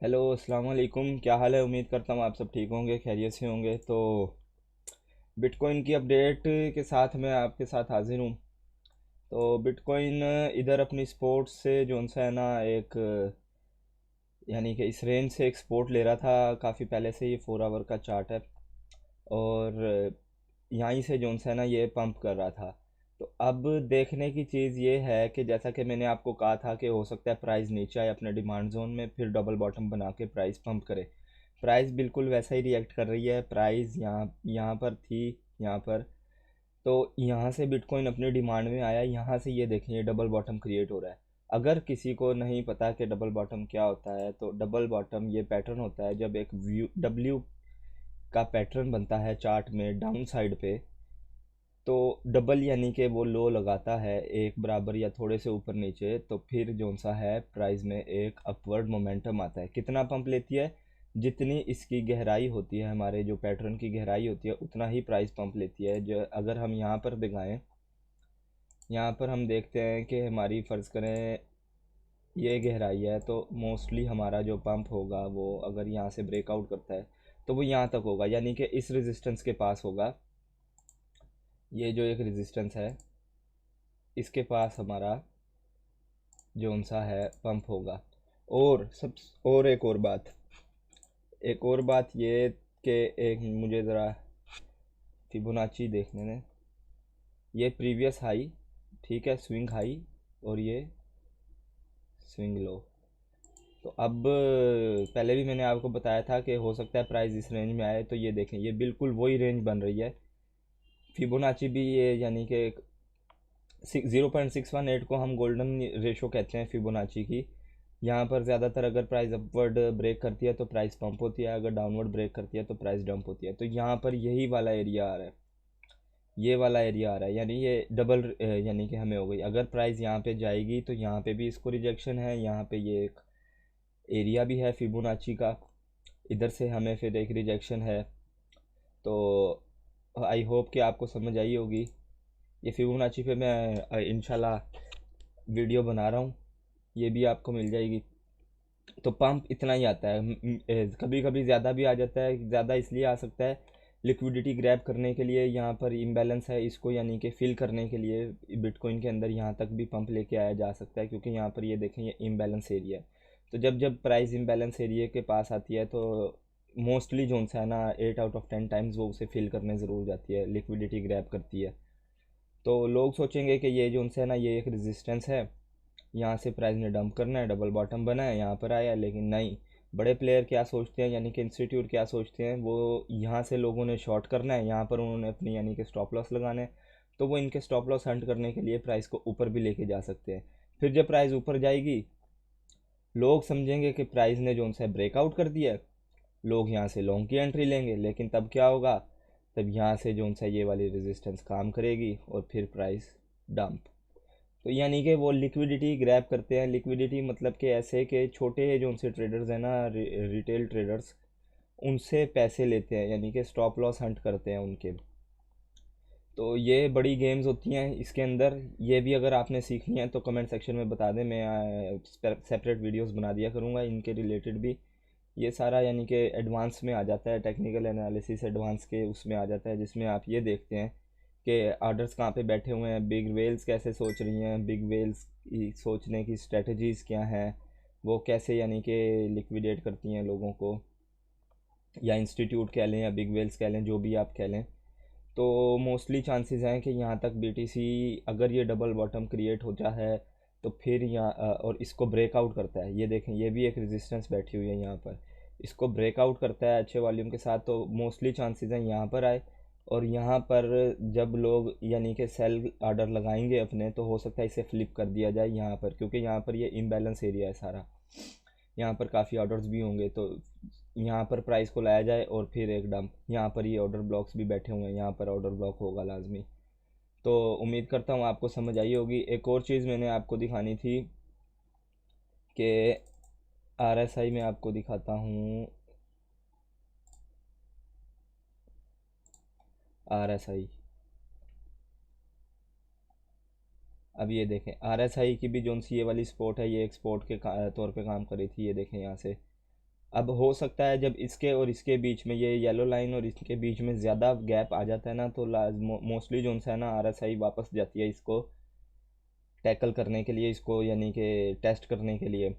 Hello अस्सलाम वालेकुम। क्या हाल है? उम्मीद करता हूँ आप सब ठीक होंगे, खैरियत से होंगे। तो बिटकॉइन की अपडेट के साथ मैं आपके साथ हाजिर हूँ। तो बिटकॉइन इधर अपनी सपोर्ट से जो सा है ना, एक यानी कि इस रेंज से एक सपोर्ट ले रहा था काफ़ी पहले से। ये 4 आवर का चार्ट है और यहीं से जो सा है ना ये पंप कर रहा था। तो अब देखने की चीज़ ये है कि जैसा कि मैंने आपको कहा था कि हो सकता है प्राइस नीचे आए अपने डिमांड जोन में, फिर डबल बॉटम बना के प्राइस पंप करे। प्राइस बिल्कुल वैसा ही रिएक्ट कर रही है। प्राइस यहाँ यहाँ पर थी, यहाँ पर। तो यहाँ से बिटकॉइन अपनी डिमांड में आया, यहाँ से ये देखें ये डबल बॉटम क्रिएट हो रहा है। अगर किसी को नहीं पता कि डबल बॉटम क्या होता है, तो डबल बॉटम ये पैटर्न होता है जब एक व्यू डब्ल्यू का पैटर्न बनता है चार्ट में डाउन साइड पे। तो डबल यानी कि वो लो लगाता है एक बराबर या थोड़े से ऊपर नीचे, तो फिर जो सा है प्राइस में एक अपवर्ड मोमेंटम आता है। कितना पंप लेती है? जितनी इसकी गहराई होती है, हमारे जो पैटर्न की गहराई होती है, उतना ही प्राइस पंप लेती है। जो अगर हम यहाँ पर दिखाएं, यहाँ पर हम देखते हैं कि हमारी फ़र्ज़ करें ये गहराई है, तो मोस्टली हमारा जो पंप होगा वो अगर यहाँ से ब्रेकआउट करता है तो वो यहाँ तक होगा, यानी कि इस रेजिस्टेंस के पास होगा। ये जो एक रेजिस्टेंस है, इसके पास हमारा जोन सा है पंप होगा। और सब, और एक और बात ये कि एक मुझे ज़रा फिबोनाची देखने दें। ये प्रीवियस हाई, ठीक है, स्विंग हाई, और ये स्विंग लो। तो अब पहले भी मैंने आपको बताया था कि हो सकता है प्राइस इस रेंज में आए। तो ये देखें ये बिल्कुल वही रेंज बन रही है। फिबोनाची भी ये यानी कि 0.618 को हम गोल्डन रेशो कहते हैं फिबोनाची की। यहाँ पर ज़्यादातर अगर प्राइस अपवर्ड ब्रेक करती है तो प्राइस पंप होती है, अगर डाउनवर्ड ब्रेक करती है तो प्राइस डंप होती है। तो यहाँ पर यही वाला एरिया आ रहा है, ये वाला एरिया आ रहा है, यानी ये डबल यानी कि हमें हो गई। अगर प्राइस यहाँ पे जाएगी तो यहाँ पे भी इसको रिजेक्शन है, यहाँ पे ये एक एरिया भी है फिबोनाची का, इधर से हमें फिर एक रिजेक्शन है। तो आई होप कि आपको समझ आई होगी। ये फिबोनाची पे मैं इंशाल्लाह वीडियो बना रहा हूँ, ये भी आपको मिल जाएगी। तो पंप इतना ही आता है, कभी कभी ज़्यादा भी आ जाता है। ज़्यादा इसलिए आ सकता है लिक्विडिटी ग्रैब करने के लिए, यहाँ पर इम्बैलेंस है इसको यानी कि फिल करने के लिए बिटकॉइन के अंदर यहाँ तक भी पंप लेके आया जा सकता है, क्योंकि यहाँ पर ये देखें ये इम्बैलेंस एरिया है। तो जब जब प्राइस इम्बैलेंस एरिया के पास आती है तो मोस्टली जो सा है ना 8 आउट ऑफ 10 टाइम्स वो उसे फिल करने ज़रूर जाती है, लिक्विडिटी ग्रैब करती है। तो लोग सोचेंगे कि ये जो सा है ना ये एक रेजिस्टेंस है, यहाँ से प्राइस ने डंप करना है, डबल बॉटम बना है, यहाँ पर आया। लेकिन नहीं, बड़े प्लेयर क्या सोचते हैं, यानी कि इंस्टीट्यूट क्या सोचते हैं, वो यहाँ से लोगों ने शॉर्ट करना है, यहाँ पर उन्होंने अपनी यानी कि स्टॉप लॉस लगाना है। तो वो इनके स्टॉप लॉस हंट करने के लिए प्राइस को ऊपर भी लेके जा सकते हैं। फिर जब प्राइस ऊपर जाएगी, लोग समझेंगे कि प्राइस ने जो सा ब्रेकआउट कर दिया है, लोग यहाँ से लॉन्ग की एंट्री लेंगे। लेकिन तब क्या होगा, तब यहाँ से जो सा ये वाली रेजिस्टेंस काम करेगी और फिर प्राइस डंप। तो यानी कि वो लिक्विडिटी ग्रैब करते हैं। लिक्विडिटी मतलब कि ऐसे कि छोटे जो उनसे ट्रेडर्स हैं ना, रिटेल ट्रेडर्स, उनसे पैसे लेते हैं, यानी कि स्टॉप लॉस हंट करते हैं उनके। तो ये बड़ी गेम्स होती हैं इसके अंदर। ये भी अगर आपने सीखनी है तो कमेंट सेक्शन में बता दें, मैं सेपरेट वीडियोस बना दिया करूँगा इनके रिलेटेड भी। ये सारा यानी कि एडवांस में आ जाता है, टेक्निकल एनालिसिस एडवांस के उसमें आ जाता है, जिसमें आप ये देखते हैं कि ऑर्डर्स कहाँ पे बैठे हुए हैं, बिग वेल्स कैसे सोच रही हैं, बिग वेल्स की सोचने की स्ट्रेटजीज़ क्या हैं, वो कैसे यानी कि लिक्विडेट करती हैं लोगों को, या इंस्टीट्यूट कह लें या बिग वेल्स कह लें, जो भी आप कह लें। तो मोस्टली चांसेस हैं कि यहाँ तक बीटीसी अगर ये डबल बॉटम क्रिएट होता है तो फिर यहाँ और इसको ब्रेकआउट करता है, ये देखें ये भी एक रेजिस्टेंस बैठी हुई है यहाँ पर, इसको ब्रेकआउट करता है अच्छे वॉल्यूम के साथ, तो मोस्टली चांसेस हैं यहाँ पर आए। और यहाँ पर जब लोग यानी कि सेल आर्डर लगाएंगे अपने, तो हो सकता है इसे फ्लिप कर दिया जाए यहाँ पर, क्योंकि यहाँ पर ये इम्बैलेंस एरिया है सारा, यहाँ पर काफ़ी ऑर्डर्स भी होंगे। तो यहाँ पर प्राइस को लाया जाए और फिर एक डंप, यहाँ पर ये ऑर्डर ब्लॉक्स भी बैठे हुए हैं, यहाँ पर ऑर्डर ब्लॉक होगा लाजमी। तो उम्मीद करता हूँ आपको समझ आई होगी। एक और चीज़ मैंने आपको दिखानी थी कि आरएसआई में आपको दिखाता हूँ। आरएसआई, अब ये देखें आरएसआई की भी जो सी ये वाली स्पोर्ट है, ये एक स्पोर्ट के तौर पे काम कर रही थी। ये देखें यहाँ से अब हो सकता है जब इसके और इसके बीच में, ये येलो लाइन और इसके बीच में ज़्यादा गैप आ जाता है ना, तो मोस्टली जो सा है ना आरएसआई वापस जाती है इसको टैकल करने के लिए, इसको यानी कि टेस्ट करने के लिए।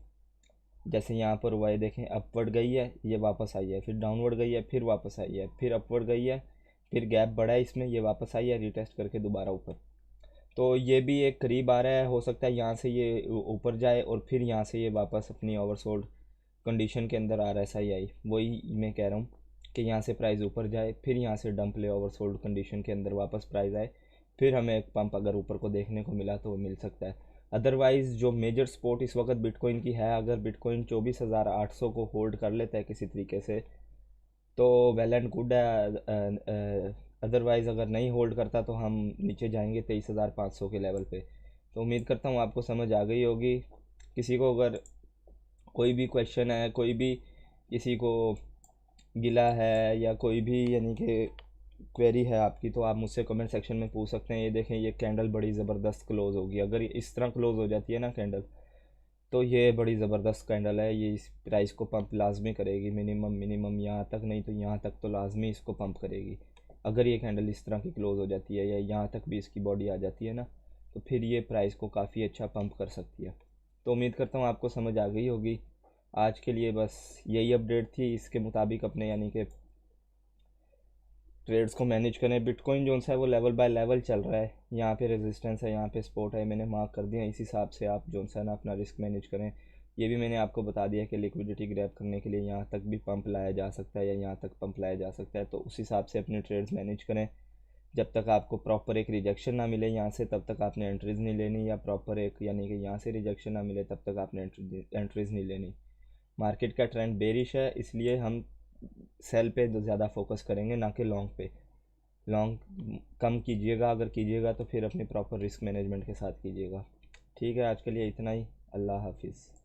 जैसे यहाँ पर हुआ है, देखें अपवर्ड गई है, ये वापस आई है, फिर डाउनवर्ड गई है, फिर वापस आई है, फिर अपवर्ड गई है, फिर गैप बढ़ा है इसमें, ये वापस आई है रीटेस्ट करके दोबारा ऊपर। तो ये भी एक करीब आ रहा है, हो सकता है यहाँ से ये ऊपर जाए और फिर यहाँ से ये वापस अपनी ओवरसोल्ड कंडीशन के अंदर आ रहा है सही आई। वही मैं कह रहा हूँ कि यहाँ से प्राइस ऊपर जाए, फिर यहाँ से डंप ले, ओवरसोल्ड कंडीशन के अंदर वापस प्राइस आए, फिर हमें एक पंप अगर ऊपर को देखने को मिला तो वो मिल सकता है। अदरवाइज़ जो मेजर सपोर्ट इस वक्त बिटकॉइन की है, अगर बिटकॉइन 24,800 को होल्ड कर लेता है किसी तरीके से तो वेल एंड गुड है। अदरवाइज़ अगर नहीं होल्ड करता तो हम नीचे जाएंगे 23,500 के लेवल पे। तो उम्मीद करता हूँ आपको समझ आ गई होगी। किसी को अगर कोई भी क्वेश्चन है, कोई भी किसी को गिला है या कोई भी यानी कि क्वेरी है आपकी, तो आप मुझसे कमेंट सेक्शन में पूछ सकते हैं। ये देखें, ये कैंडल बड़ी ज़बरदस्त क्लोज़ होगी, अगर ये इस तरह क्लोज़ हो जाती है ना कैंडल, तो ये बड़ी ज़बरदस्त कैंडल है, ये इस प्राइस को पंप लाजमी करेगी। मिनिमम मिनिमम यहाँ तक नहीं तो यहाँ तक तो लाजमी इसको पंप करेगी। अगर ये कैंडल इस तरह की क्लोज़ हो जाती है या यहाँ तक भी इसकी बॉडी आ जाती है ना, तो फिर ये प्राइस को काफ़ी अच्छा पंप कर सकती है। तो उम्मीद करता हूँ आपको समझ आ गई होगी। आज के लिए बस यही अपडेट थी। इसके मुताबिक अपने यानी कि ट्रेड्स को मैनेज करें। बिटकॉइन जो सा है वो लेवल बाय लेवल चल रहा है, यहाँ पे रेजिस्टेंस है, यहाँ पे सपोर्ट है, मैंने मार्क कर दिया। इस हिसाब से आप जो सा है ना अपना रिस्क मैनेज करें। ये भी मैंने आपको बता दिया कि लिक्विडिटी ग्रैब करने के लिए यहाँ तक भी पंप लाया जा सकता है या यहाँ तक पंप लाया जा सकता है, तो उस हिसाब से अपने ट्रेड्स मैनेज करें। जब तक आपको प्रॉपर एक रिजेक्शन ना मिले यहाँ से, तब तक आपने एंट्रीज़ नहीं लेनी, या प्रॉपर एक यानी कि यहाँ से रिजेक्शन ना मिले तब तक आपने एंट्रीज़ नहीं लेनी। मार्केट का ट्रेंड बेरिश है, इसलिए हम सेल पे ज़्यादा फोकस करेंगे, ना कि लॉन्ग पे। लॉन्ग कम कीजिएगा, अगर कीजिएगा तो फिर अपने प्रॉपर रिस्क मैनेजमेंट के साथ कीजिएगा। ठीक है, आज के लिए इतना ही। अल्लाह हाफिज़।